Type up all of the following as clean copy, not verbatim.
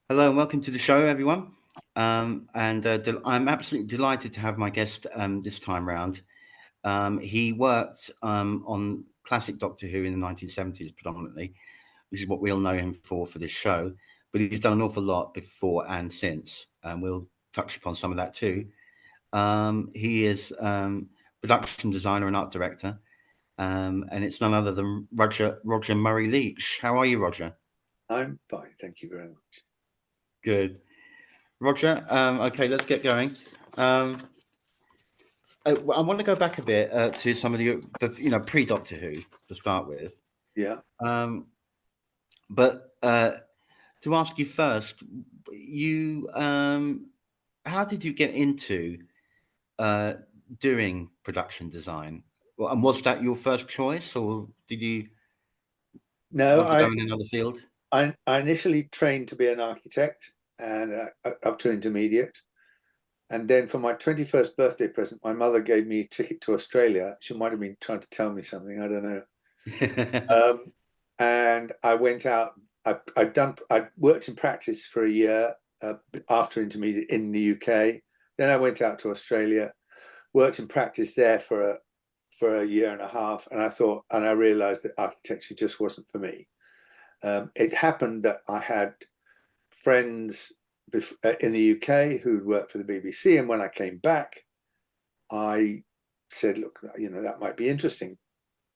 Hello and welcome to the show, everyone. I'm absolutely delighted to have my guest this time round. He worked on classic Doctor Who in the 1970s predominantly, which is what we'll know him for this show. But he's done an awful lot before and since, and we'll touch upon some of that too. He is production designer and art director, and it's none other than Roger Murray Leach. How are you, Roger? I'm fine, thank you very much. Good. Roger, okay, let's get going. Um, I want to go back a bit to some of the pre Doctor Who to start with. Yeah. Um, but to ask you first, you how did you get into uh, doing production design? Well, and was that your first choice, or did you No, want to go I, in another field? I initially trained to be an architect and up to intermediate. And then for my 21st birthday present, my mother gave me a ticket to Australia. She might have been trying to tell me something, I don't know. And I went out. I worked in practice for a year after intermediate in the UK. Then I went out to Australia, worked in practice there for a year and a half, and I realised that architecture just wasn't for me. It happened that I had friends in the UK who'd worked for the BBC, and when I came back, I said, "Look, that might be interesting."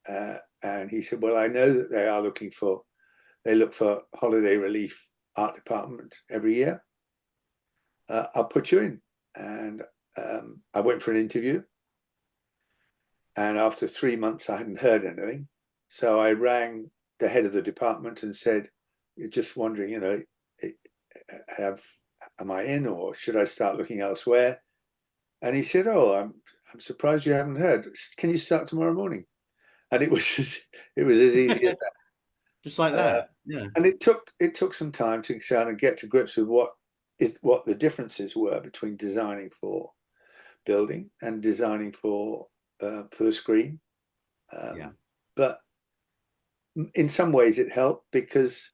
And he said, "Well, I know that they look for holiday relief art department every year. I'll put you in." And I went for an interview, and after 3 months, I hadn't heard anything, so I rang the head of the department and said, "You're just wondering, am I in, or should I start looking elsewhere?" And he said, "Oh, I'm surprised you haven't heard. Can you start tomorrow morning?" And it was as easy as that. Just like Uh, that, yeah. and it took some time to kind of get to grips with what the differences were between designing for building and designing for the screen. Yeah. But in some ways, it helped because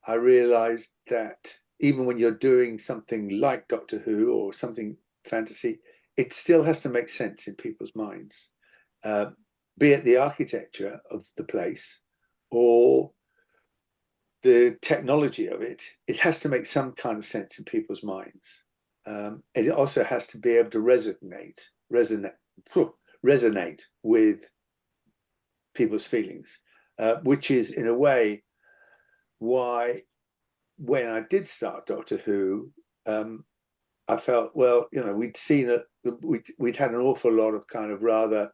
I realized that even when you're doing something like Doctor Who or something fantasy, it still has to make sense in people's minds, uh, be it the architecture of the place or the technology of it. It has to make some kind of sense in people's minds. It also has to be able to resonate with people's feelings, which is in a way why when I did start Doctor Who, I felt, well, we'd seen we'd had an awful lot of kind of rather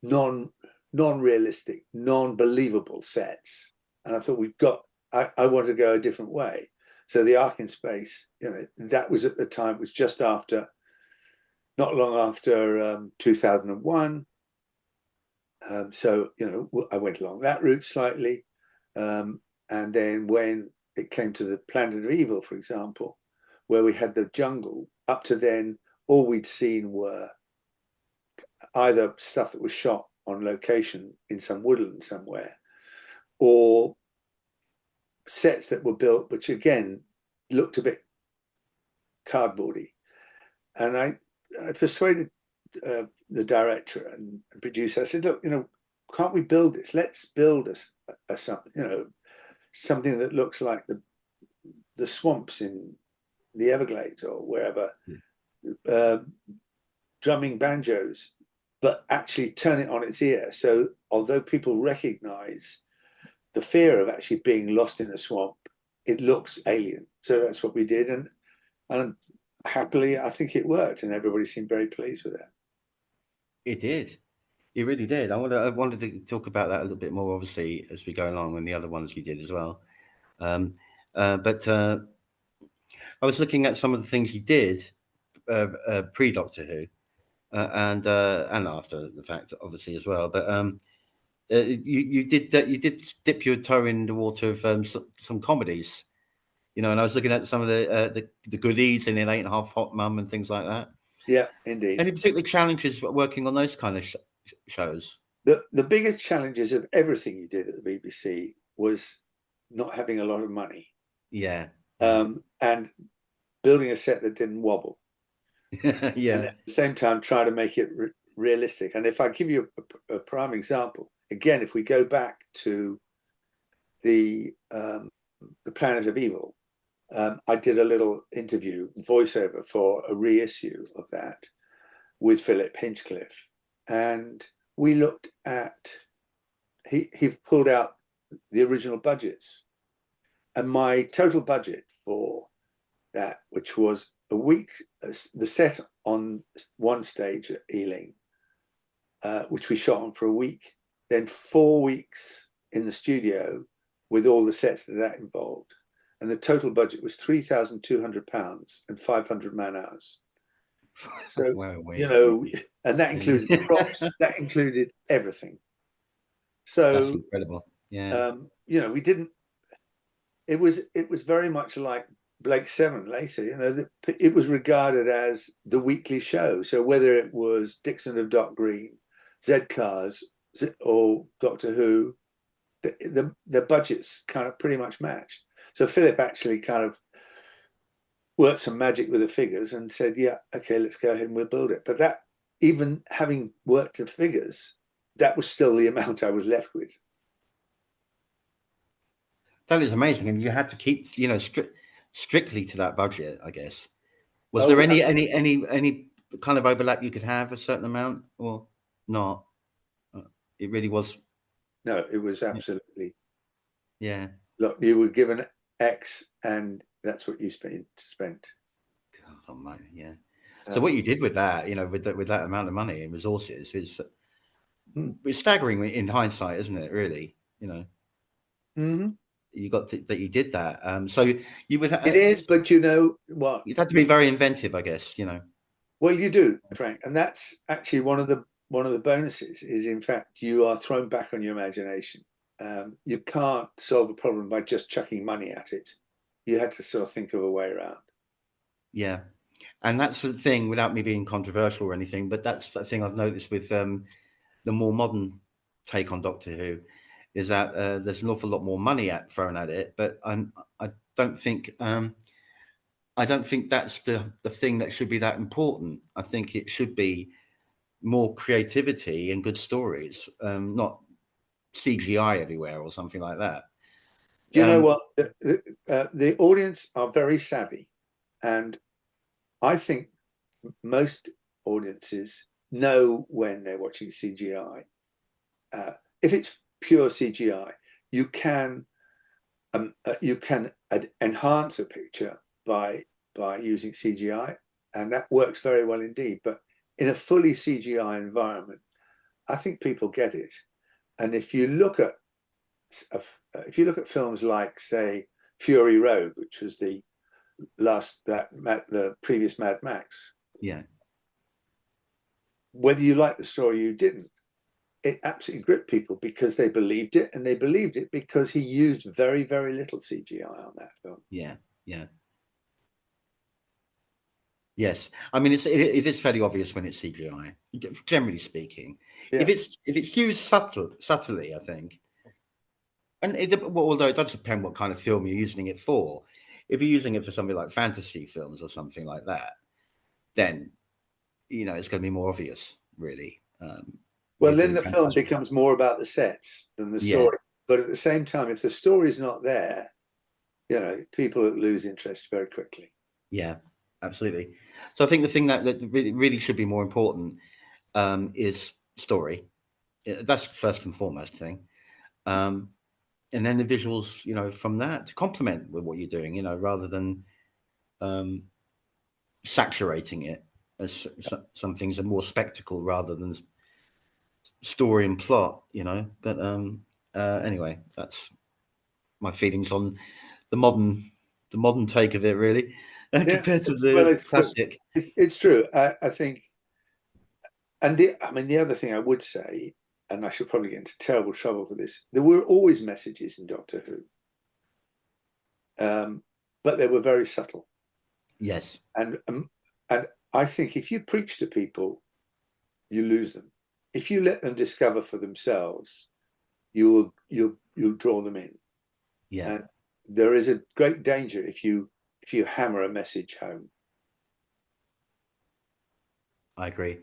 non-realistic, non-believable sets, and I thought I want to go a different way. So the Ark in Space, that was at the time, it was just after, not long after 2001. So I went along that route slightly, and then when it came to the Planet of Evil, for example, where we had the jungle, up to then all we'd seen were either stuff that was shot on location in some woodland somewhere, or sets that were built which again looked a bit cardboardy. And I persuaded the director and producer. I said, "Look, can't we build this? Let's build something that looks like the swamps in the Everglades or wherever, drumming banjos, but actually turn it on its ear. So although people recognize the fear of actually being lost in a swamp, it looks alien." So that's what we did, and happily, I think it worked, and everybody seemed very pleased with it. It did. It really did. I wanted to talk about that a little bit more, obviously, as we go along, and the other ones you did as well. Um, but I was looking at some of the things you did pre Doctor Who, and after the fact, obviously as well. But you did dip your toe in the water of some comedies, and I was looking at some of the goodies in It Ain't Half Hot Mum and things like that. Yeah, indeed. Any particular challenges working on those kind of shows? The biggest challenges of everything you did at the BBC was not having a lot of money, Yeah. and building a set that didn't wobble. Yeah. And at the same time, try to make it realistic. And if I give you a prime example, again, if we go back to the Planet of Evil, I did a little interview voiceover for a reissue of that with Philip Hinchcliffe, and we looked at he pulled out the original budgets, and my total budget for that, which was a week, the set on one stage at Ealing, which we shot on for a week, then 4 weeks in the studio with all the sets that involved. And the total budget was £3,200 and 500 man hours. So, you know, and that included props, that included everything. So that's incredible. Yeah. You know, we didn't, it was very much like Blake Seven later, you know, it was regarded as the weekly show. So whether it was Dixon of Dock Green, Z Cars, or Doctor Who, the budgets kind of pretty much matched. So Philip actually kind of worked some magic with the figures and said, yeah, okay, let's go ahead and we'll build it. But that, even having worked the figures, that was still the amount I was left with. That is amazing. And you had to keep, you know, strictly to that budget, I guess. Was there any kind of overlap you could have a certain amount or not? It really was. No, it was absolutely. Yeah. Look, you were given X and that's what you spent. God almighty, yeah. So what you did with that, you know, with that amount of money and resources is it's staggering in hindsight, isn't it? Really, you know. Mm-hmm. You got that you did that. So you would. It is, but you know what? You'd have to be very inventive, I guess. You know. Well, you do, Frank, and that's actually one of the bonuses. Is in fact you are thrown back on your imagination. You can't solve a problem by just chucking money at it. You had to sort of think of a way around. Yeah, and that's the thing. Without me being controversial or anything, but that's the thing I've noticed with the more modern take on Doctor Who, is that there's an awful lot more money thrown at it. But I don't think I don't think that's the thing that should be that important. I think it should be more creativity and good stories, not CGI everywhere or something like that. Do you know what? The audience are very savvy, and I think most audiences know when they're watching CGI. If it's pure CGI, you can enhance a picture by using CGI, and that works very well indeed. But in a fully CGI environment, I think people get it. And if you look at films like, say, Fury Road, which was the previous Mad Max, yeah, whether you liked the story or you didn't, it absolutely gripped people because they believed it, and they believed it because he used very, very little CGI on that film. Yeah, yeah. Yes, I mean it is fairly obvious when it's CGI, generally speaking. Yeah. If it's used subtly, I think, and although it does depend what kind of film you're using it for. If you're using it for something like fantasy films or something like that, then you know it's going to be more obvious, really. Well, then the film becomes more about the sets than the story. But at the same time, if the story is not there, you know, people lose interest very quickly. Yeah, absolutely. So I think the thing that really should be more important is story. That's the first and foremost thing. And then the visuals, you know, from that to complement with what you're doing, you know, rather than saturating it as some things are more spectacle rather than story and plot, you know. But anyway, that's my feelings on the modern take of it, really, compared to the classic. It's true. I think, and the other thing I would say, and I should probably get into terrible trouble for this, there were always messages in Doctor Who, but they were very subtle. Yes, and I think if you preach to people, you lose them. If you let them discover for themselves, you'll draw them in. Yeah, And there is a great danger if you hammer a message home. I agree.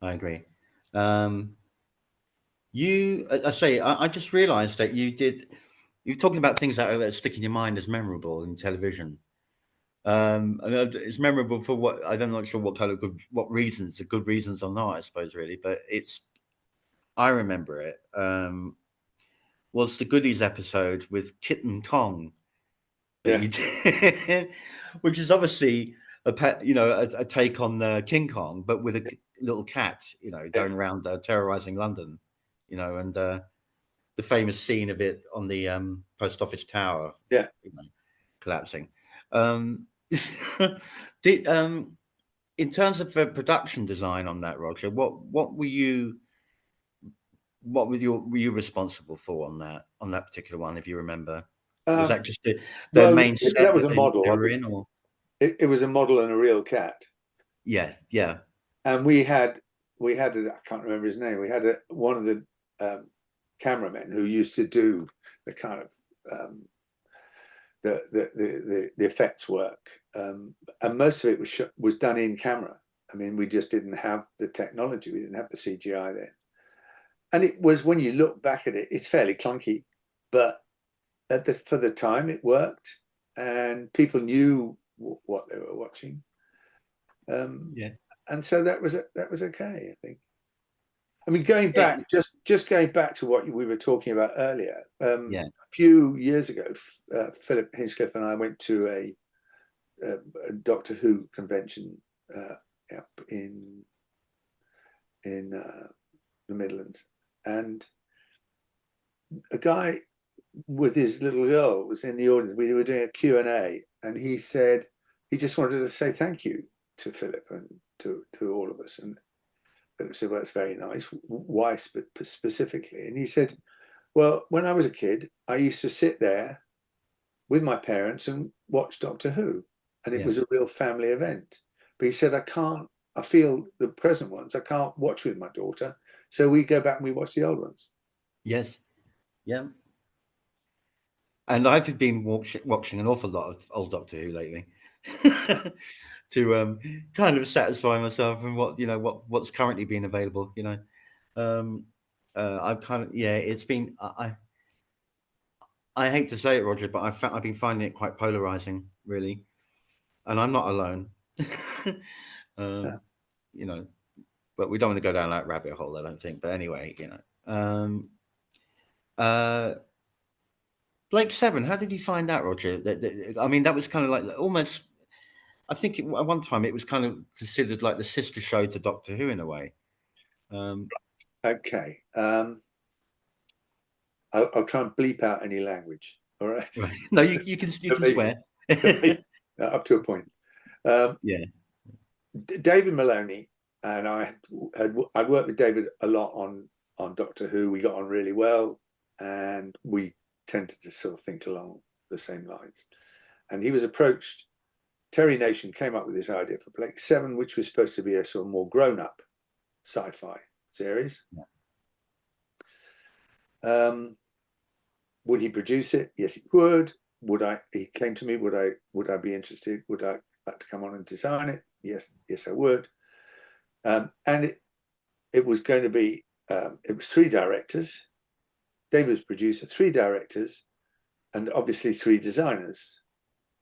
I agree. Um, I say, I just realised that you're talking about things that stick in your mind as memorable in television. And it's memorable for what I'm not sure what kind of what reasons, the good reasons or not, I suppose, really. But I remember it. Was the Goodies episode with Kitten Kong that Yeah, you did, which is obviously a take on King Kong, but with a little cat, yeah, going around terrorizing London, and the famous scene of it on the post office tower, yeah. you know, collapsing. Um, did in terms of production design on that, Roger, were you responsible for on that particular one, if you remember? Was Um, that just the well, main that set was that a they model. were in, or It was a model and a real cat. yeah, yeah, And I can't remember his name. We had one of the cameramen who used to do the kind of the effects work, and most of it was done in camera. I mean, we just didn't have the technology. We didn't have the CGI then, and it was, when you look back at it, it's fairly clunky, but for the time it worked, and people knew what they were watching, yeah, and so that was okay, I think. I mean, going back, yeah, just going back to what we were talking about earlier, yeah, a few years ago, Philip Hinchcliffe and I went to a Doctor Who convention up in the Midlands, and a guy with his little girl was in the audience. We were doing a Q&A, and he said he just wanted to say thank you to Philip and to all of us. And Philip said, well, that's very nice. Why specifically? And he said, well, when I was a kid, I used to sit there with my parents and watch Doctor Who, and it yeah. was a real family event. But he said, I feel the present ones, I can't watch with my daughter. So we go back and we watch the old ones. Yes, yeah. And I've been watching an awful lot of old Doctor Who lately to kind of satisfy myself and what's currently being available. Um, I've kind of yeah, it's been I hate to say it, Roger, but I've been finding it quite polarizing, really, and I'm not alone. Yeah. um, you know, but we don't want to go down that rabbit hole, I don't think. But anyway, uh, Blake Seven, how did you find that, Roger? I mean, that was kind of like almost. I think at one time it was kind of considered like the sister show to Doctor Who in a way. Um, Okay. I'll try and bleep out any language. All right. right. No, you can swear. Up to a point. Um, Yeah, David Maloney and I'd worked with David a lot on Doctor Who. We got on really well, and we tended to sort of think along the same lines. And he was approached. Terry Nation came up with this idea for Blake Seven, which was supposed to be a sort of more grown-up sci-fi series. Would he produce it? Yes, he would. He came to me. Would I be interested? Would I like to come on and design it? Yes, I would. And it was going to be. It was 3 directors. David was producer, 3 directors, and obviously 3 designers.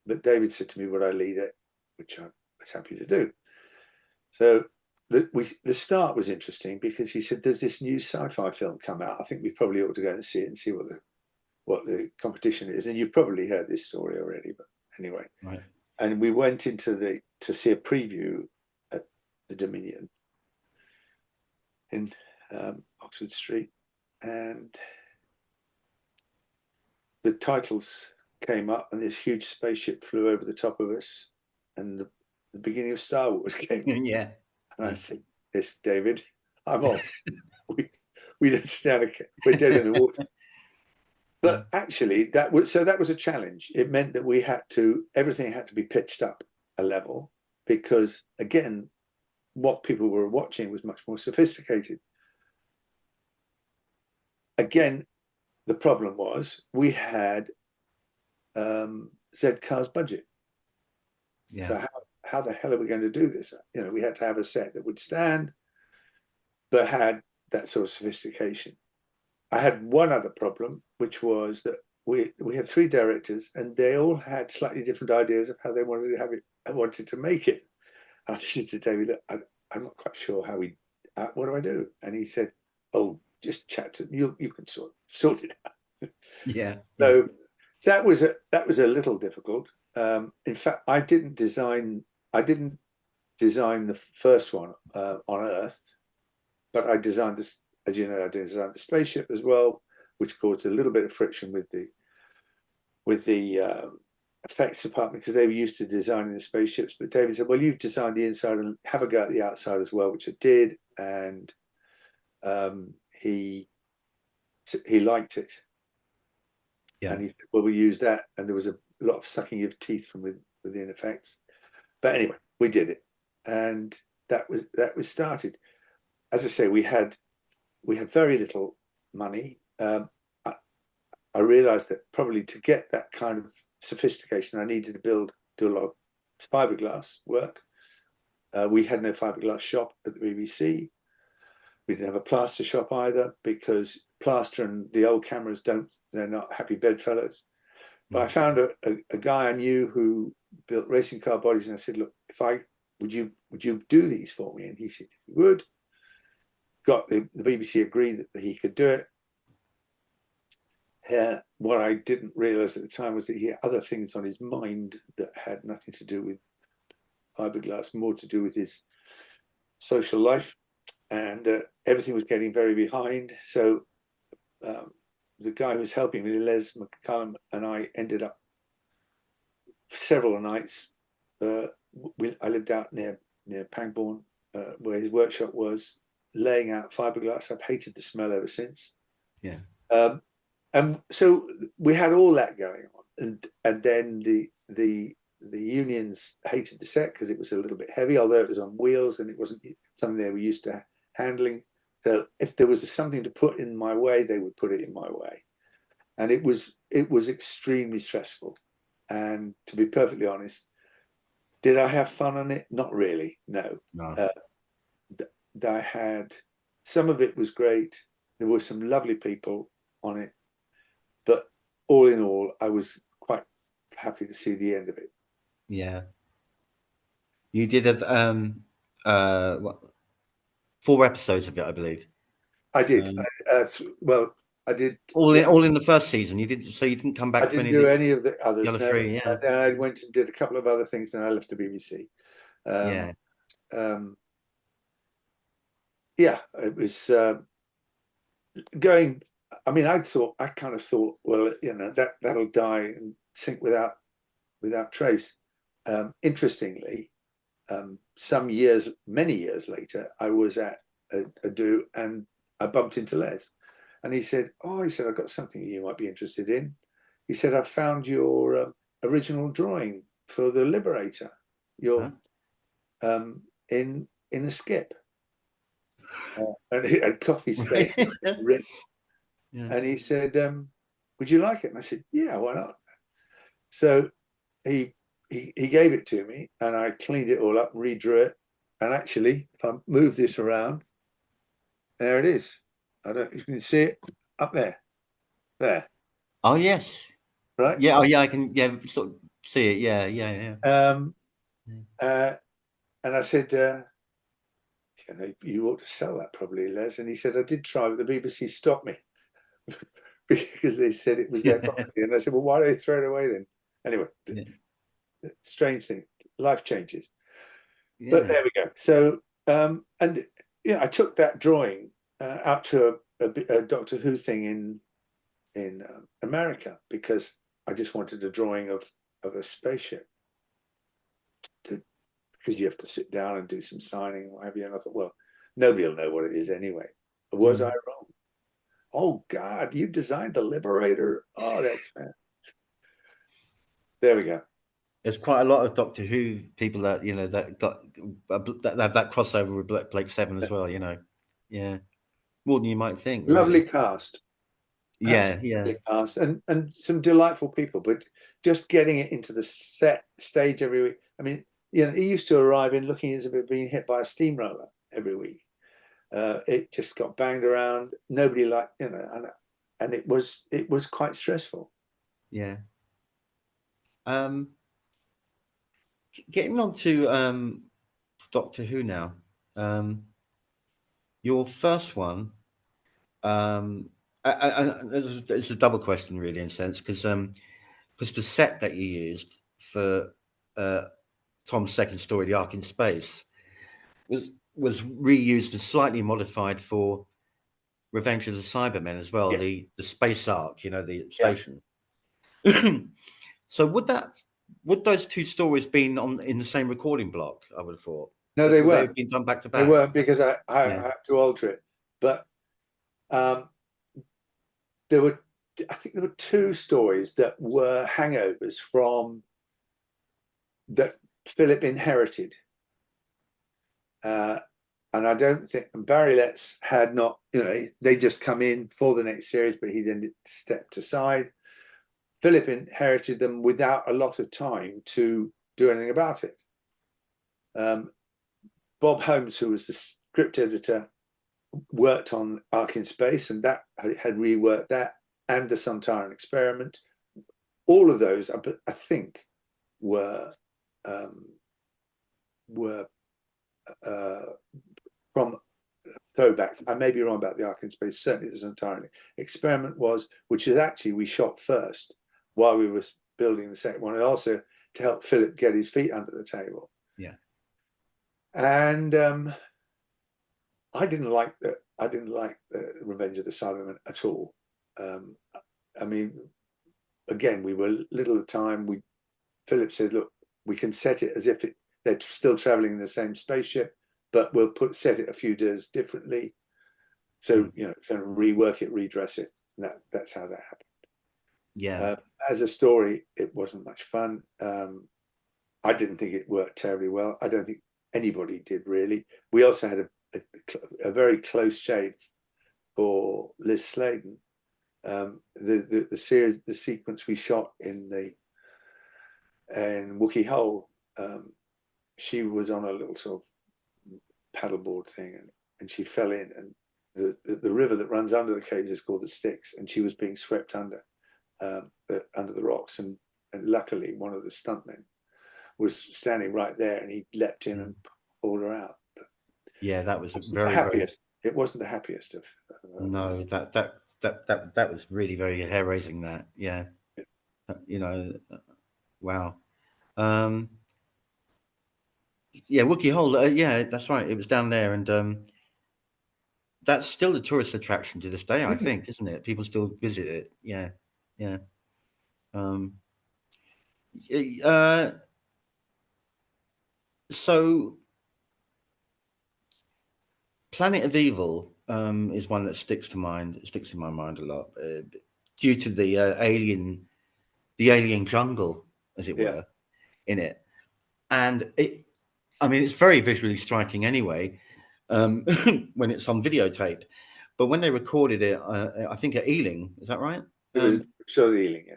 But David said to me, "Would I lead it?" Which I was happy to do. So the start was interesting because he said, "There's this new sci-fi film come out. I think we probably ought to go and see it and see what the competition is." And you've probably heard this story already, but anyway. right. And we went to see a preview at the Dominion in Oxford Street, and the titles came up, and this huge spaceship flew over the top of us, and the beginning of Star Wars came on. Yeah, And I yeah. said, "Yes, David, I'm off. we didn't stand we're dead in the water." Yeah. But actually, that was a challenge. It meant that everything had to be pitched up a level, because again, what people were watching was much more sophisticated. Again, the problem was we had Z-Car's budget. Yeah. So how the hell are we going to do this? You know, we had to have a set that would stand, but had that sort of sophistication. I had one other problem, which was that we had 3 directors, and they all had slightly different ideas of how they wanted to have it and wanted to make it. And I said to David, look, I'm not quite sure how we. What do I do? And he said, "Oh, just chat to them. You can sort it out." Yeah. So that was a little difficult. In fact, I didn't design the first one on Earth, but I designed this. As you know, I designed the spaceship as well, which caused a little bit of friction with the effects department, because they were used to designing the spaceships. But David said, "Well, you've designed the inside, and have a go at the outside as well," which I did, and he liked it. Yeah. And he said, "Well, we use that," and there was a lot of sucking of teeth from within effects. But anyway, we did it, and that was started. As I say, we had very little money. I realized that probably to get that kind of sophistication, I needed to do a lot of fiberglass work. We had no fiberglass shop at the BBC. We didn't have a plaster shop either, because plaster and the old cameras they're not happy bedfellows. But I found a guy I knew who built racing car bodies, and I said, "Look, would you do these for me?" And he said he would. Got the BBC agreed that he could do it. What I didn't realize at the time was that he had other things on his mind that had nothing to do with fiberglass, more to do with his social life, and everything was getting very behind. So the guy who was helping me, Les McCallum, and I ended up several nights. I lived out near Pangbourne, where his workshop was, laying out fiberglass. I've hated the smell ever since. Yeah. And so we had all that going on, and then the unions hated the set because it was a little bit heavy, although it was on wheels and it wasn't something they were used to handling. So if there was something to put in my way, they would put it in my way, and it was extremely stressful. And to be perfectly honest, did I have fun on it? Not really. No. I had, some of it was great. There were some lovely people on it, but all in all, I was quite happy to see the end of it. Yeah. You did what, 4 episodes of it, I believe. I did. Well, I did all in the first season. You didn't come back. I didn't do any of the others. The other no. 3, yeah. And then I went and did a couple of other things, and I left the BBC. Yeah. Yeah, it was going. I mean, I kind of thought, well, you know, that'll die and sink without trace. Interestingly, many years later, I was at a do, and I bumped into Les, and he said, "I've got something you might be interested in." He said, "I found your original drawing for the Liberator. You're in a skip." And it had coffee stains. Right. Yeah. And he said, "Would you like it?" And I said, "Yeah, why not?" So he gave it to me, and I cleaned it all up and redrew it. And actually, if I move this around, there it is. You can see it up there. There. Oh yes. Right. Yeah. Oh yeah. I can. Yeah. Sort of see it. Yeah. Yeah. Yeah. And I said, "You ought to sell that probably, Les." And he said, "I did try, but the BBC stopped me because they said it was their property." And I said, "Well, why don't they throw it away then?" Anyway, strange thing. Life changes. Yeah. But there we go. So, and I took that drawing out to a Doctor Who thing in America, because I just wanted a drawing of a spaceship. Because you have to sit down and do some signing or what have you. And I thought, well, nobody will know what it is anyway. Was I wrong? Oh God, you designed the Liberator. Oh, that's bad. There we go. There's quite a lot of Doctor Who people that that have that crossover with Blake Seven as well. Yeah, more than you might think. Lovely really. cast. Yeah, yeah, cast and some delightful people, but just getting it into the set stage every week. I mean, you know, he used to arrive in looking as if it had been hit by a steamroller every week. It just got banged around. Nobody liked, you know, and it was quite stressful. yeah. Getting on to Doctor Who now. Your first one, it's a double question really in a sense because the set that you used for uh, Tom's second story, The Ark in Space, was reused and slightly modified for Revenge of the Cybermen as well. Yeah, The space ark, you know, the yeah. station. So would those two stories been on in the same recording block? I would have thought. No, they Would they have weren't. been done back to They back? weren't because I Yeah, had to alter it. But um, there were, I think there were two stories that were hangovers from that Philip inherited. And I don't think Barry Letts had not, you know, they just come in for the next series, but he then stepped aside. Philip inherited them without a lot of time to do anything about it. Bob Holmes, who was the script editor, worked on Ark in Space, and that had reworked that, and the Suntaran Experiment. All of those, I think, were from throwbacks. I may be wrong about the Ark in Space. Certainly, the Suntaran Experiment was, which is actually we shot first while we were building the second one, and also to help Philip get his feet under the table. yeah, And I didn't like the Revenge of the Cybermen at all. I mean, again, we were little at the time. Philip said, "Look, we can set it as if they're still traveling in the same spaceship, but we'll set it a few days differently. So you know, kind of rework it, redress it. And that's how that happened. yeah, As a story, it wasn't much fun. I didn't think it worked terribly well. I don't think anybody did really. We also had a very close shave for Liz Sladen. The series, the sequence we shot in Wookiee Hole, she was on a little sort of paddleboard thing, and she fell in, and the river that runs under the caves is called the Styx, and she was being swept under the rocks, and luckily one of the stuntmen was standing right there, and he leapt in and pulled her out. But yeah. That was the happiest. It wasn't the happiest of. No, that was really very hair raising. That, yeah, you know, wow. Um, yeah, Wookiee Hole. Yeah, that's right. It was down there, and that's still a tourist attraction to this day, I think, isn't it? People still visit it. Yeah, yeah. Um, uh, so Planet of Evil is one that sticks to mind. It sticks in my mind a lot due to the alien jungle, as it Yeah, were, in it, and it. I mean, it's very visually striking anyway when it's on videotape. But when they recorded it, I think at Ealing, is that right? it was show healing. Yeah,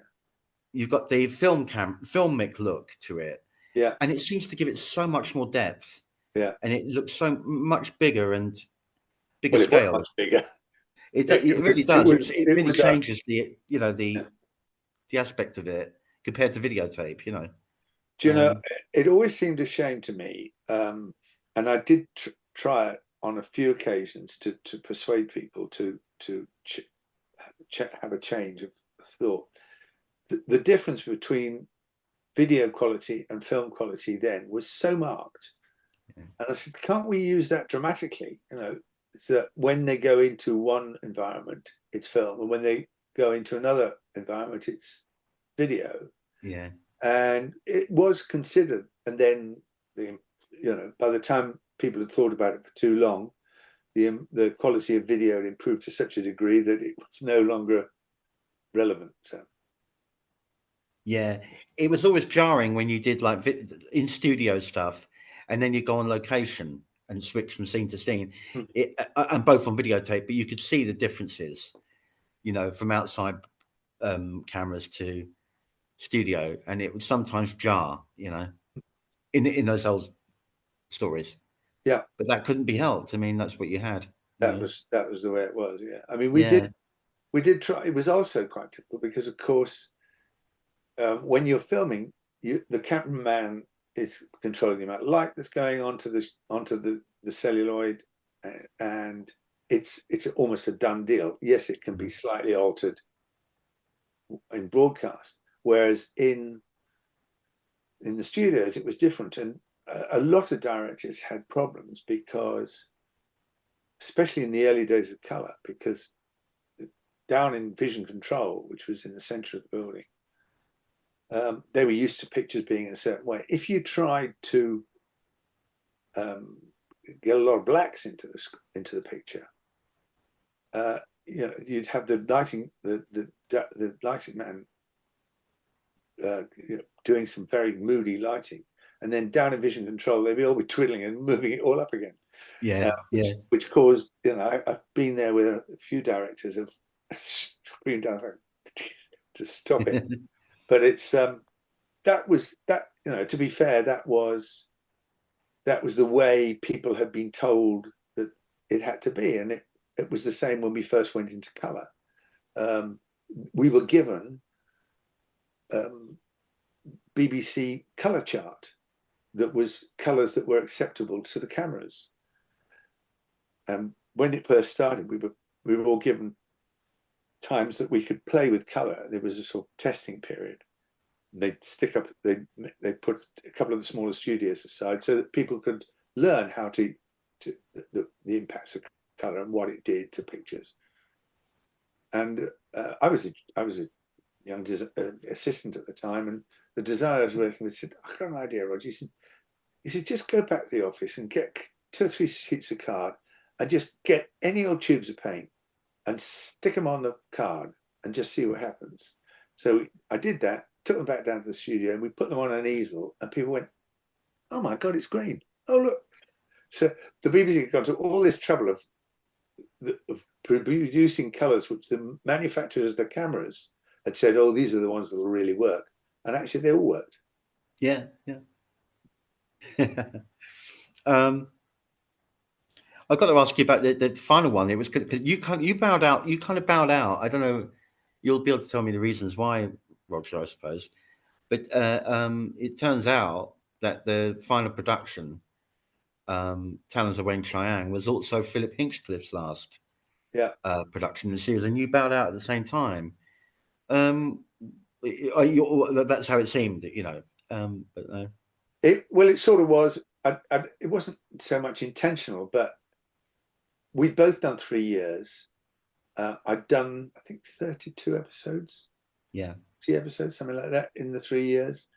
You've got the filmic look to it, yeah, and it seems to give it so much more depth, yeah. and it looks so much bigger and bigger Well, it was scale. much bigger. It really It does. was It it really was changes the yeah. the aspect of it compared to videotape. Do you know? It always seemed a shame to me, and I did try it on a few occasions to persuade people to have a change of thought. The difference between video quality and film quality then was so marked. Yeah, And I said, can't we use that dramatically? You know, that when they go into one environment, it's film, and when they go into another environment, it's video. yeah, And it was considered. And then, by the time people had thought about it for too long, the quality of video had improved to such a degree that it was no longer relevant. So. yeah. It was always jarring when you did like in studio stuff, and then you go on location and switch from scene to scene, and both on videotape. But you could see the differences. you know, from outside cameras to studio, and it would sometimes jar, you know, in those old stories. Yeah, But that couldn't be helped. I mean, that's what you had, you know. that was the way it was. Yeah, I mean, Yeah, we did try. It was also quite difficult because, of course, when you're filming, the cameraman is controlling the amount of light that's going onto the celluloid, and it's almost a done deal. Yes, it can be slightly altered in broadcast, whereas in the studios it was different, and a lot of directors had problems because, especially in the early days of color, because down in vision control, which was in the center of the building, they were used to pictures being in a certain way. If you tried to get a lot of blacks into the picture, you know, you'd have the lighting man you know, doing some very moody lighting, and then down in vision control they'd all be twiddling and moving it all up again, yeah, yeah. which caused, you know, I've been there with a few directors have screamed down to stop it. But it's that was that, you know, to be fair, that was the way people had been told that it had to be, and it was the same when we first went into color. We were given BBC color chart that was colors that were acceptable to the cameras. And when it first started, we were all given times that we could play with color. There was a sort of testing period. They'd stick up, they put a couple of the smaller studios aside so that people could learn how to the impacts of color and what it did to pictures. And I was a young assistant at the time, and the designer I was working with said, "I got an idea, Roger." He said, "Just go back to the office and get 2 or 3 sheets of card and just get any old tubes of paint and stick them on the card and just see what happens." So I did that, took them back down to the studio, and we put them on an easel, and people went, "Oh my God, it's green. Oh, look." So the BBC had gone to all this trouble of producing colors which the manufacturers of the cameras had said, "Oh, these are the ones that will really work." And actually they all worked. Yeah, yeah. um, I've got to ask you about the final one. It was because you bowed out. You kind of bowed out. I don't know. You'll be able to tell me the reasons why, Roger, I suppose. But it turns out that the final production, Talons of Weng Chiang, was also Philip Hinchcliffe's last Yeah. production in the series, and you bowed out at the same time. That's how it seemed, you know. But It sort of was. It wasn't so much intentional, but we'd both done 3 years. I'd done, I think, 32 episodes. yeah, 60 episodes, something like that, in the 3 years.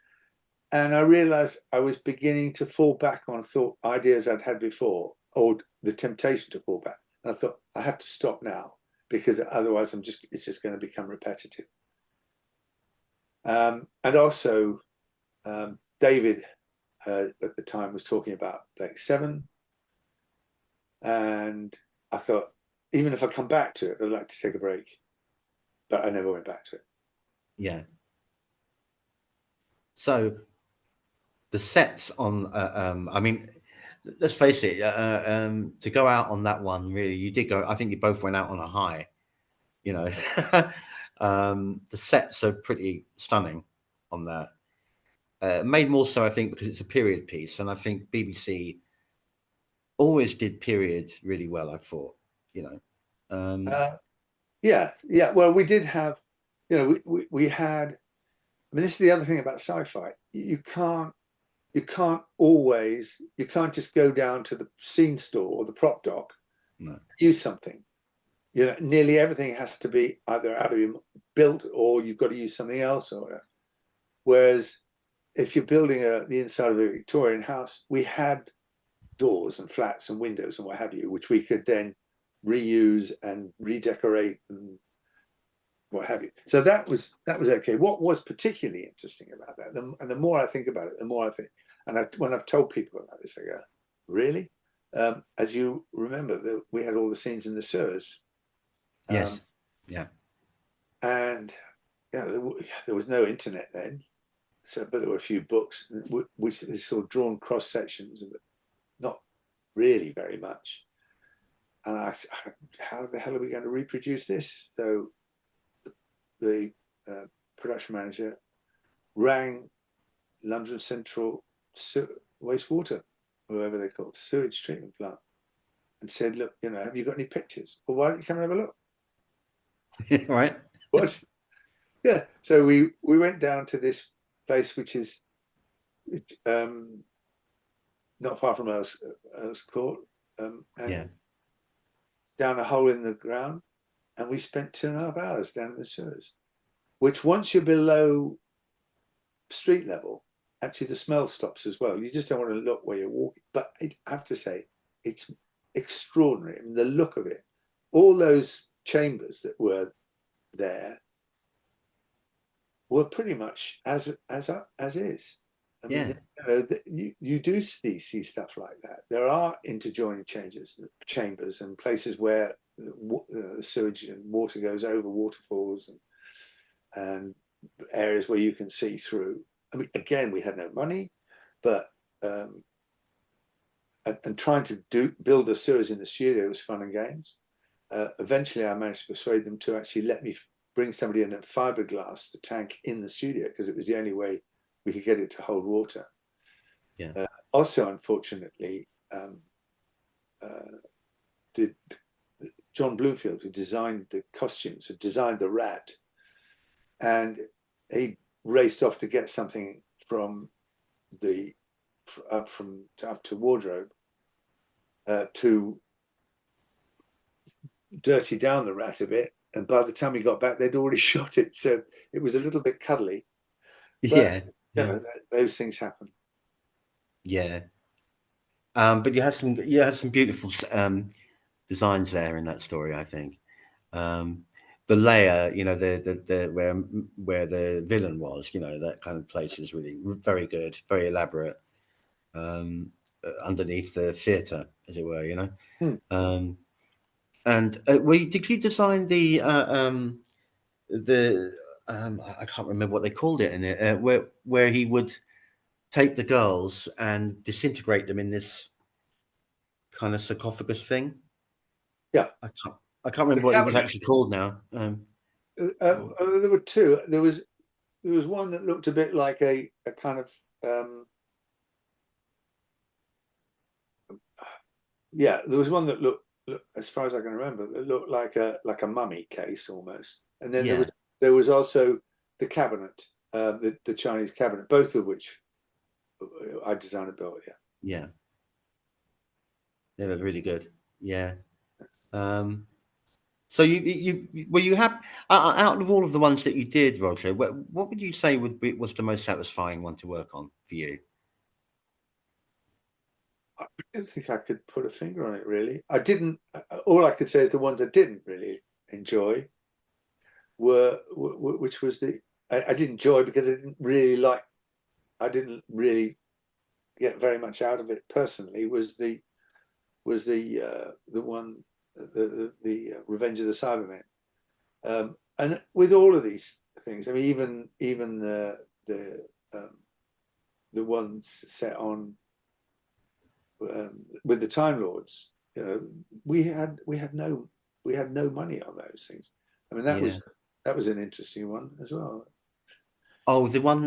And I realized I was beginning to fall back on ideas I'd had before, or the temptation to fall back. And I thought, I have to stop now, because otherwise it's just going to become repetitive. And also, David at the time was talking about Blake 7. And I thought, even if I come back to it, I'd like to take a break. But I never went back to it. yeah. So the sets on, I mean, let's face it, to go out on that one, really, you did go. I think you both went out on a high. You know, the sets are pretty stunning on that. Made more so, I think, because it's a period piece, and I think BBC always did periods really well. I thought, you know. Yeah. Well, we did have, you know, we had. I mean, this is the other thing about sci-fi. You can't just go down to the scene store or the prop doc, No. use something. You know, nearly everything has to be either built or you've got to use something else or whatever. Whereas if you're building the inside of a Victorian house, we had doors and flats and windows and what have you, which we could then reuse and redecorate and what have you. So that was okay. What was particularly interesting about that, and the more I think about it, the more I think, and when I've told people about this, I go, really? As you remember, we had all the scenes in the Seers. Yes. Yeah. And there was no internet then, but there were a few books which they sort of drawn cross sections, but not really very much. And how the hell are we going to reproduce this? So the production manager rang London Central Wastewater, whoever they call it, sewage treatment plant, and said, "Look, have you got any pictures? Well, why don't you come and have a look?" Right. What? Yeah. So we went down to this place, which is not far from Earl's Court, and down a hole in the ground, and we spent 2.5 hours down in the sewers, which once you're below street level, actually the smell stops as well. You just don't want to look where you're walking. But I have to say, it's extraordinary. I mean, the look of it, all those chambers that were there were pretty much as is. I mean, you do see stuff like that. There are interjoining chambers and places where sewage and water goes over waterfalls and areas where you can see through. I mean, again, we had no money, but and trying to build the sewers in the studio was fun and games. Eventually, I managed to persuade them to actually let me bring somebody in and fiberglass the tank in the studio, because it was the only way we could get it to hold water. Yeah. Also, unfortunately, did John Bloomfield, who designed the costumes, had designed the rat, and he raced off to get something from up to wardrobe to dirty down the rat a bit, and by the time he got back, they'd already shot it, so it was a little bit cuddly. But those things happen. Yeah. But you had some beautiful designs there in that story, I think. The layer, the where the villain was, that kind of place was really very good, very elaborate. Underneath the theatre, as it were, and did you design the I can't remember what they called it in it, where he would take the girls and disintegrate them in this kind of sarcophagus thing? Yeah, I can't remember what it was actually called now. There were two. There was one that looked a bit like a kind of there was one that looked, as far as I can remember, that looked like a mummy case almost. And then there was also the cabinet, the Chinese cabinet, both of which I designed and built. Yeah, they were really good. Yeah. So you have out of all of the ones that you did, Roger, what would you say was the most satisfying one to work on for you? I don't think I could put a finger on it, really. I didn't. All I could say is the ones I didn't really enjoy which was I didn't enjoy because I didn't really get very much out of it personally. Was the one, the Revenge of the Cybermen, and with all of these things, I mean, even the ones set on with the Time Lords, we had no money on those things. I mean, that was an interesting one as well. Oh, the one,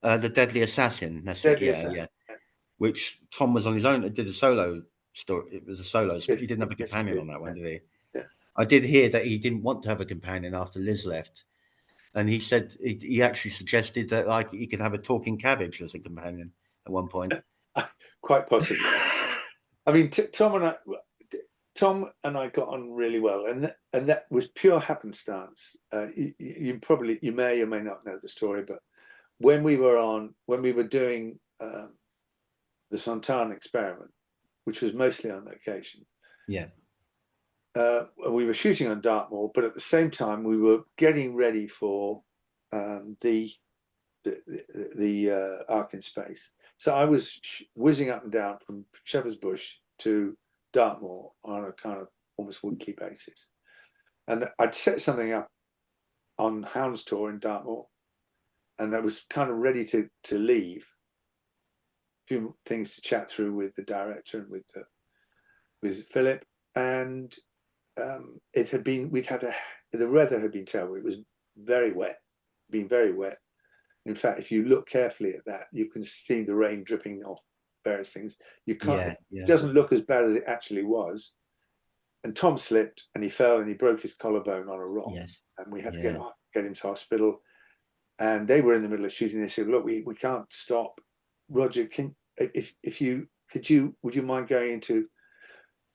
the Deadly Assassin. That's it. Yeah. Which Tom was on his own. Did a solo story. It was a solo. He didn't have a companion on that one, did he? Yeah. I did hear that he didn't want to have a companion after Liz left, and he said he actually suggested that like he could have a talking cabbage as a companion at one point. Quite possibly. I mean, Tom and I got on really well, and that was pure happenstance. You may or may not know the story, but when we were doing the Sontan experiment, which was mostly on location, we were shooting on Dartmoor, but at the same time we were getting ready for the Ark in Space. So I was whizzing up and down from Shepherd's Bush to Dartmoor on a kind of almost weekly basis. And I'd set something up on Hounds Tour in Dartmoor, and I was kind of ready to leave. A few things to chat through with the director and with Philip, and the weather had been terrible. It was very wet, been very wet. In fact, if you look carefully at that, you can see the rain dripping off various things. You can't. Yeah, It doesn't look as bad as it actually was. And Tom slipped and he fell and he broke his collarbone on a rock. yes, And we had to yeah, get him to hospital. And they were in the middle of shooting. They said, "Look, we can't stop. Roger, would you mind going into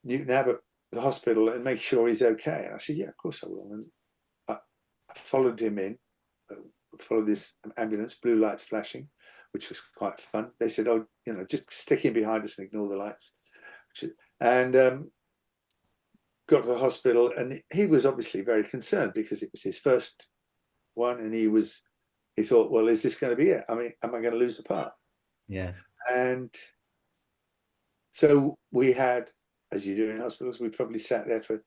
Newton Abbot, the hospital, and make sure he's okay?" And I said, "Yeah, of course I will." And I followed him in, followed this ambulance, blue lights flashing, which was quite fun. They said, "Oh, just stick him behind us and ignore the lights." And got to the hospital, and he was obviously very concerned because it was his first one, and he thought, well, is this going to be it? I mean, am I going to lose the part? yeah, And so we had, as you do in hospitals, we probably sat there for a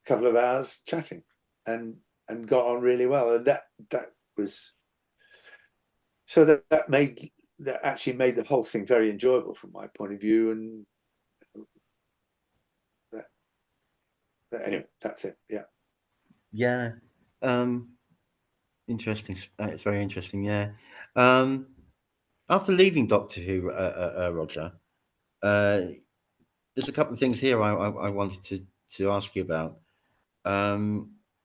couple of hours chatting and got on really well. And that was, so that actually made the whole thing very enjoyable from my point of view. And anyway, that's it. Yeah. yeah. Interesting. It's very interesting. Yeah. Um, After leaving Doctor Who, Roger, there's a couple of things here I wanted to ask you about. A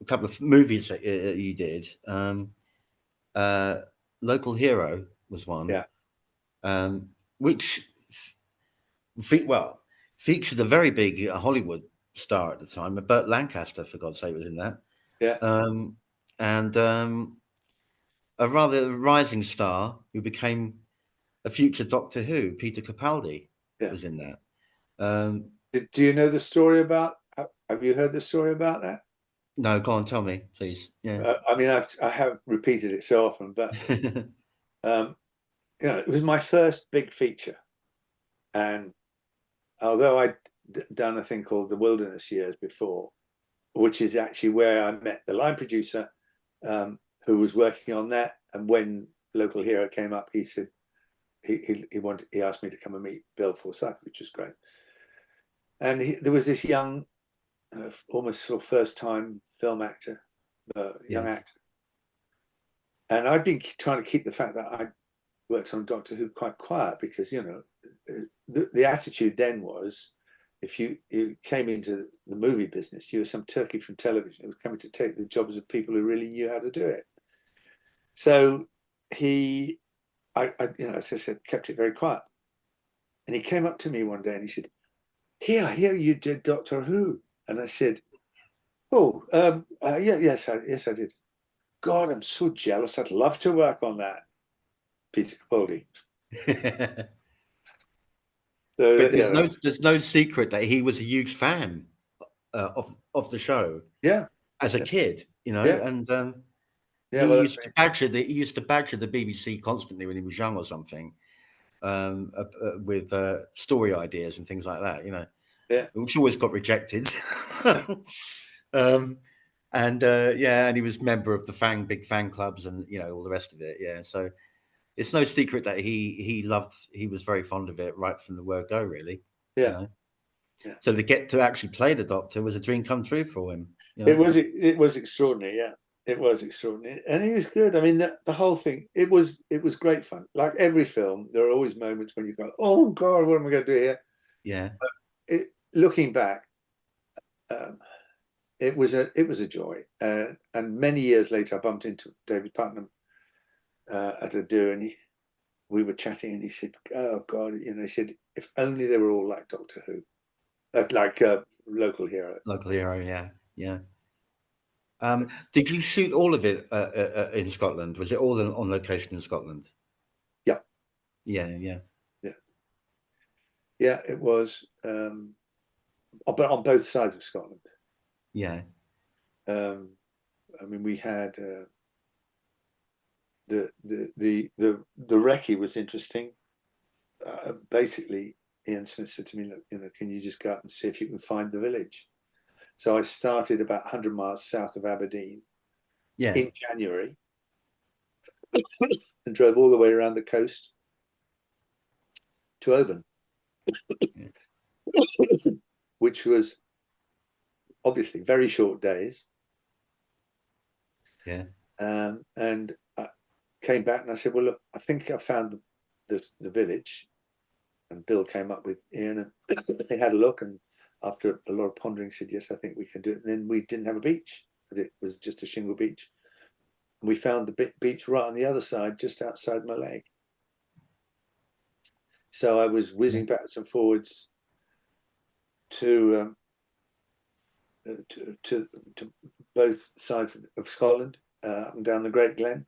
couple of movies that you did. Uh, Local Hero was one, Yeah. which well featured a very big Hollywood star at the time. Burt Lancaster, for God's sake, was in that. Yeah. And a rather rising star who became a future Doctor Who, Peter Capaldi, Yeah. was in that. Do you know the story about? Have you heard the story about that? No, go on, tell me, please. Yeah. I mean, I have repeated it so often, but it was my first big feature, and although I'd done a thing called the Wilderness Years before, which is actually where I met the line producer who was working on that, and when Local Hero came up, he said he asked me to come and meet Bill Forsyth, which was great. And there was this young, almost sort of first time film actor, young actor, and I'd been trying to keep the fact that I worked on Doctor Who quite quiet because the attitude then was, if you came into the movie business, you were some turkey from television who was coming to take the jobs of people who really knew how to do it. So I as I said, kept it very quiet. And he came up to me one day and he said, "Here, I hear you did Doctor Who." And I said, "Oh, yes, I did. God, I'm so jealous. I'd love to work on that." Peter Capaldi. So, But there's no secret that he was a huge fan of the show. Yeah. As a kid, Yeah. and Yeah. Well, that's he used to badger the BBC constantly when he was young or something, with story ideas and things like that. Yeah. Which always got rejected. And and he was member of the big fan clubs and all the rest of it. Yeah, so it's no secret that he was very fond of it right from the word go, really. Yeah. Yeah. So to get to actually play the Doctor was a dream come true for him. It was extraordinary. Yeah, it was extraordinary, and he was good. I mean, the whole thing. It was great fun. Like every film, there are always moments when you go, "Oh God, what am I going to do here?" Yeah. Looking back, it was a joy. And many years later, I bumped into David Putnam at a do, and we were chatting, and he said, "Oh God," he said, "If only they were all like Doctor Who, like Local Hero." Local Hero, yeah, yeah. Did you shoot all of it in Scotland? Was it all on location in Scotland? Yeah. Yeah, yeah. Yeah. Yeah, it was. But on both sides of Scotland. Yeah. I mean, we had the recce was interesting. Basically, Ian Smith said to me, "Look, can you just go out and see if you can find the village?" So I started about 100 miles south of Aberdeen in January and drove all the way around the coast to Oban, which was obviously very short days. Yeah. And I came back and I said, well, look, I think I found the village. And Bill came up with Ian and they had a look, and after a lot of pondering said, yes, I think we can do it. And then we didn't have a beach, but it was just a shingle beach. And we found the beach right on the other side, just outside my leg. So I was whizzing backwards and forwards to both sides of Scotland, up and down the Great Glen.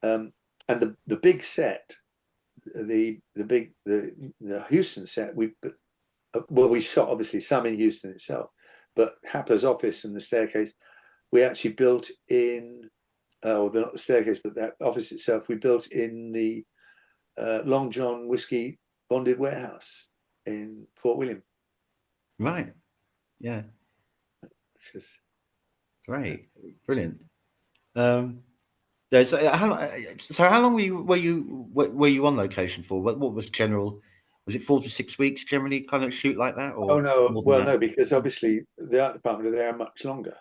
And the big set, the Houston set, we shot obviously some in Houston itself, but Happer's office and the staircase we actually built in, or not the staircase, but that office itself, we built in the Long John whiskey bonded warehouse in Fort William. Right. Yeah. Which is Great. Brilliant. So how long were you on location for? What was general? Was it 4 to 6 weeks generally? Kind of shoot like that, or more than that? no, because obviously the art department are there much longer.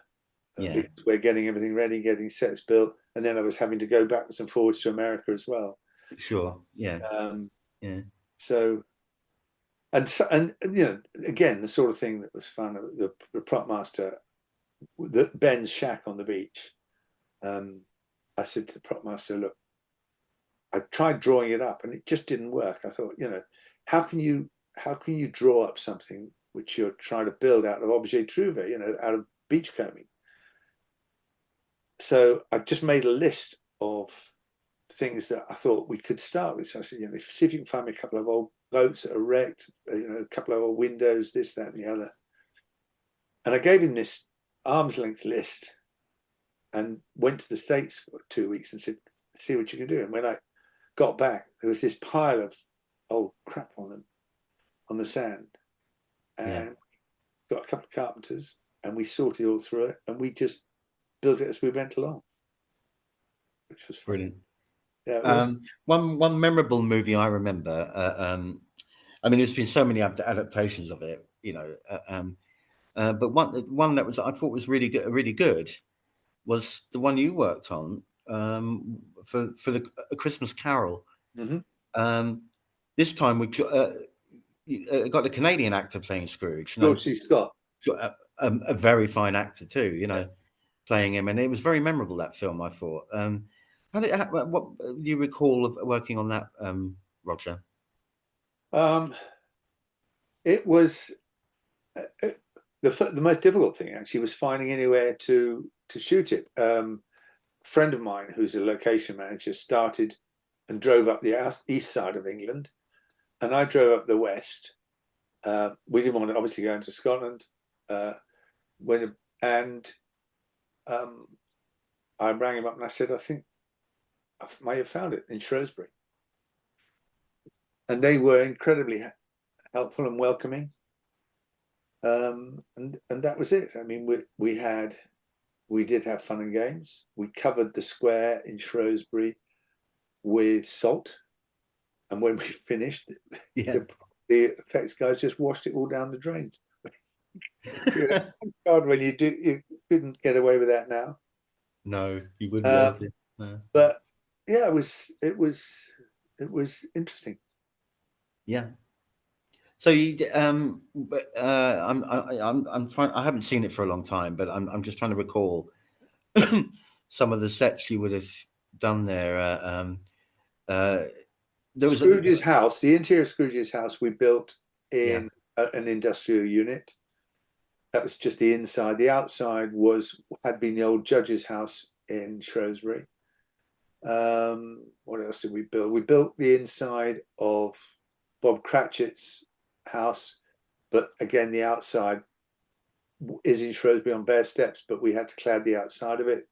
Yeah. Because we're getting everything ready, getting sets built, and then I was having to go backwards and forwards to America as well. Sure. Yeah. Yeah. So again, the sort of thing that was fun. The prop master, Ben's shack on the beach. I said to the prop master, look, I tried drawing it up and it just didn't work. I thought, how can you draw up something which you're trying to build out of objet trouvé, out of beachcombing? So I just made a list of things that I thought we could start with. So I said, see if you can find me a couple of old boats that are wrecked, a couple of old windows, this, that, and the other. And I gave him this arm's length list and went to the States for 2 weeks and said, see what you can do. And when I got back, there was this pile of old crap on the sand. And got a couple of carpenters and we sorted all through it and we just built it as we went along, which was fun. Brilliant. Yeah, one memorable movie I remember. I mean, there's been so many adaptations of it, but one that I thought was really good was the one you worked on for the A Christmas Carol. Mm-hmm. This time we got a Canadian actor playing Scrooge. George C. Scott, a very fine actor too. Playing him, and it was very memorable, that film, I thought. What do you recall of working on that, Roger? It was the most difficult thing actually was finding anywhere to shoot it. A friend of mine who's a location manager started and drove up the east side of England, and I drove up the west. We didn't want to obviously go into Scotland. I rang him up and I said, I think I may have found it in Shrewsbury. And they were incredibly helpful and welcoming. And that was it. I mean, we did have fun and games. We covered the square in Shrewsbury with salt. And when we finished, the effects guys just washed it all down the drains. God, when you couldn't get away with that now. No, you wouldn't be able to. No. But yeah, it was interesting. Yeah. So I'm trying. I haven't seen it for a long time, but I'm just trying to recall some of the sets you would have done there. There was Scrooge's house, the interior of Scrooge's house, we built in an industrial unit. That was just the inside. The outside had been the old judge's house in Shrewsbury. What else did we build? We built the inside of Bob Cratchit's house, but again, the outside is in Shrewsbury on bare steps, but we had to clad the outside of it.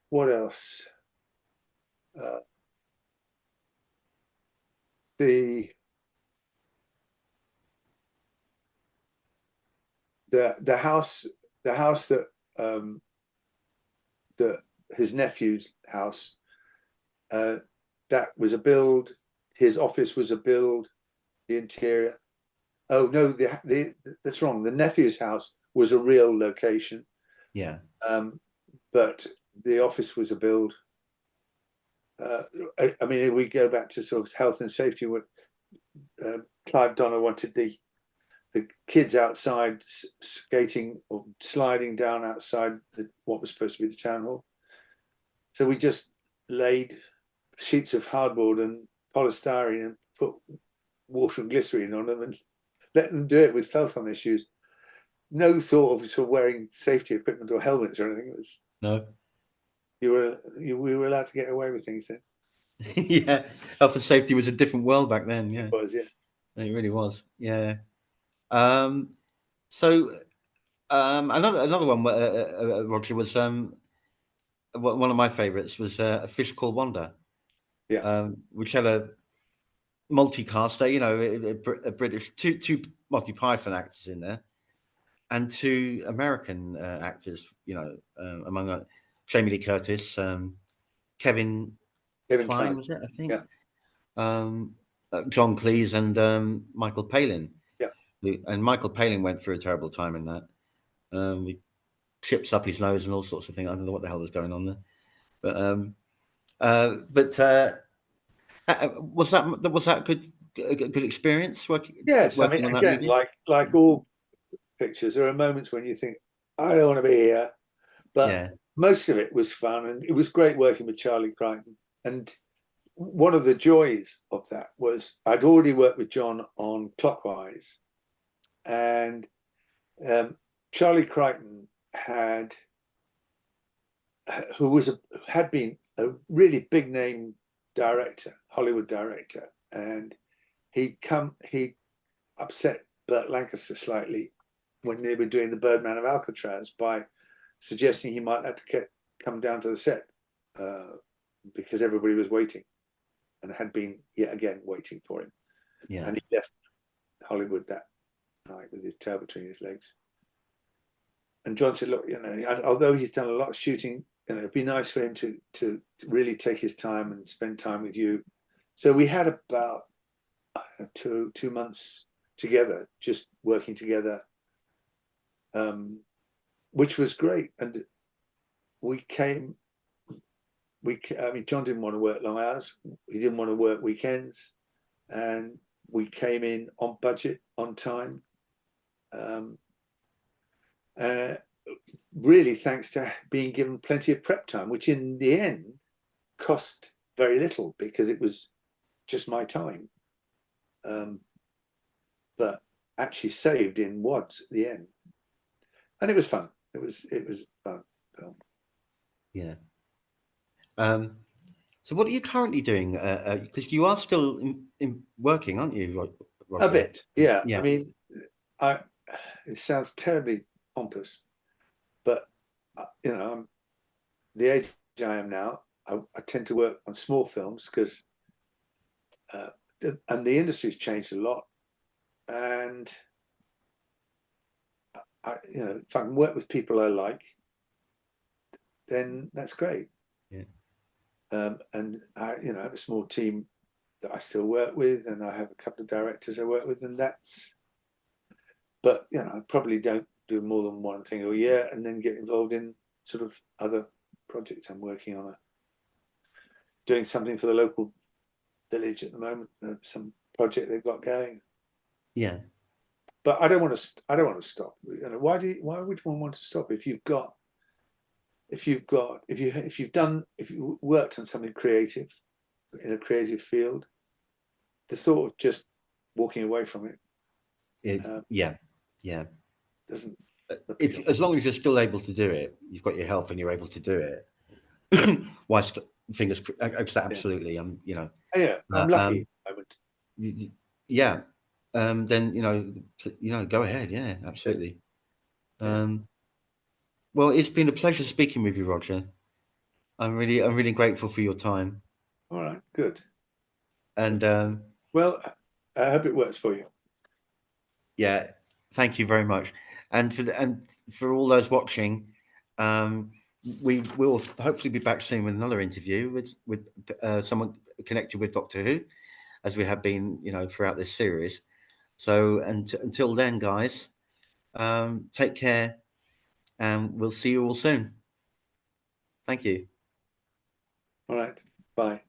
What else? the house that his nephew's house, that was a build. His office was a build. The interior. Oh no, that's wrong. The nephew's house was a real location. Yeah. But the office was a build. I mean, we go back to sort of health and safety. Clive Donner wanted the kids outside skating or sliding down outside what was supposed to be the town hall. So we just laid sheets of hardboard and polystyrene and put water and glycerine on them and let them do it with felt on their shoes. No thought of sort of wearing safety equipment or helmets or anything. It was No. we were allowed to get away with things then. Yeah, health and safety was a different world back then. Yeah, It was, yeah. it really was. Yeah. So another one, Roger, was one of my favourites was A Fish Called Wanda. Yeah. Which had a multicast, a British two Monty Python actors in there, and two American actors. Among Jamie Lee Curtis, Kevin Kline, was it? I think. Yeah. John Cleese and Michael Palin. Yeah. And Michael Palin went through a terrible time in that. He chips up his nose and all sorts of things. I don't know what the hell was going on there, but was that good experience working? Yes, working I mean, on that again, movie? like all pictures, there are moments when you think, I don't want to be here, but Yeah. most of it was fun, and it was great working with Charlie Crichton. And one of the joys of that was I'd already worked with John on Clockwise, and Charlie Crichton had been a really big name director, Hollywood director, and he upset Burt Lancaster slightly when they were doing The Birdman of Alcatraz by suggesting he might have to come down to the set because everybody was waiting and had been yet again waiting for him. Yeah. And he left Hollywood that night with his tail between his legs. And John said, look, although he's done a lot of shooting, it'd be nice for him to really take his time and spend time with you. So we had about 2 months together, just working together, which was great. And John didn't want to work long hours. He didn't want to work weekends. And we came in on budget, on time. Really thanks to being given plenty of prep time, which in the end cost very little because it was just my time. But actually saved in wads at the end. And it was fun. It was fun film. Yeah. So what are you currently doing? Because you are still in working, aren't you, Roger? A bit, yeah. Yeah. I mean, it sounds terribly pompous, but I'm the age I am now. I tend to work on small films because, and the industry's changed a lot, and if I can work with people I like, then that's great. Yeah. And I have a small team that I still work with, and I have a couple of directors I work with, and but I probably don't do more than one thing a year, and then get involved in sort of other projects. I'm working on doing something for the local village at the moment, some project they've got going. Yeah. But I don't want to stop. Why would one want to stop if you've worked on something creative in a creative field? The thought of just walking away from it, doesn't. As long as you're still able to do it, you've got your health and you're able to do it. Whilst fingers, absolutely. Yeah, I'm lucky. Yeah. Then go ahead. Yeah, absolutely. Well, it's been a pleasure speaking with you, Roger. I'm really grateful for your time. All right, good. And well, I hope it works for you. Yeah, thank you very much. And for all those watching, we will hopefully be back soon with another interview with someone connected with Doctor Who, as we have been, throughout this series. So, and until then, guys, take care, and we'll see you all soon. Thank you. All right. Bye.